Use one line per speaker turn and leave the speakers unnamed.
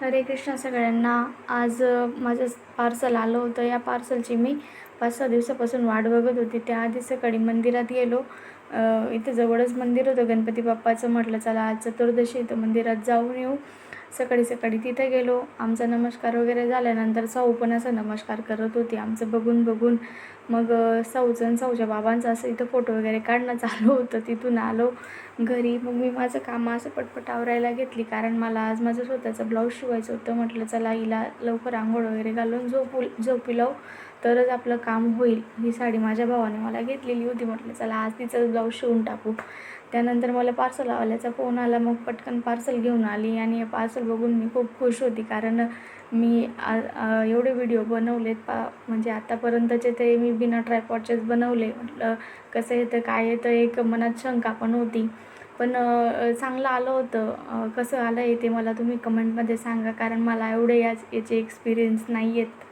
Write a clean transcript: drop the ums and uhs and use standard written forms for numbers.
हरे कृष्ण सगळ्यांना. आज माझं पार्सल आलं होतं. या पार्सलची मी 5-6 दिवसापासून वाट बघत होती. त्याआधी सकाळी मंदिरात गेलो. इथे जवळच मंदिर होतं गणपती बाप्पाचं. म्हटलं चला आज चतुर्दशी तर मंदिरात जाऊन येऊ. सकाळी सकाळी तिथे गेलो. आमचा नमस्कार वगैरे झाल्यानंतर साऊ पण असं नमस्कार करत होती आमचं बघून बघून. मग साऊचं आणि साऊच्या बाबांचं असं इथं फोटो वगैरे काढणं चालू होतं. तिथून आलो घरी. मग मी माझं काम असं पटपट आवरायला घेतली, कारण मला आज माझं स्वतःचं ब्लाऊज शिवायचं होतं. म्हटलं चला हिला लवकर आंघोळ वगैरे घालून झोपी लावू तरच आपलं काम होईल. ही साडी माझ्या भावाने मला घेतलेली होती. म्हटलं चला आज तिचं ब्लाऊज शिवून टाकू. त्यानंतर मला पार्सलवाल्याचा फोन आला. मग पटकन पार्सल घेऊन आली आणि पार्सल बघून मी खूप खुश होती, कारण मी एवढे व्हिडिओ बनवलेत म्हणजे आतापर्यंतचे ते मी बिना ट्रायपॉडचेच बनवले. म्हटलं कसं येतं काय येतं एक मनात शंका पण होती. पण चांगलं आलं होतं. कसं आलं आहे ते मला तुम्ही कमेंटमध्ये सांगा, कारण मला एवढे याचे एक्सपिरियन्स नाही आहेत.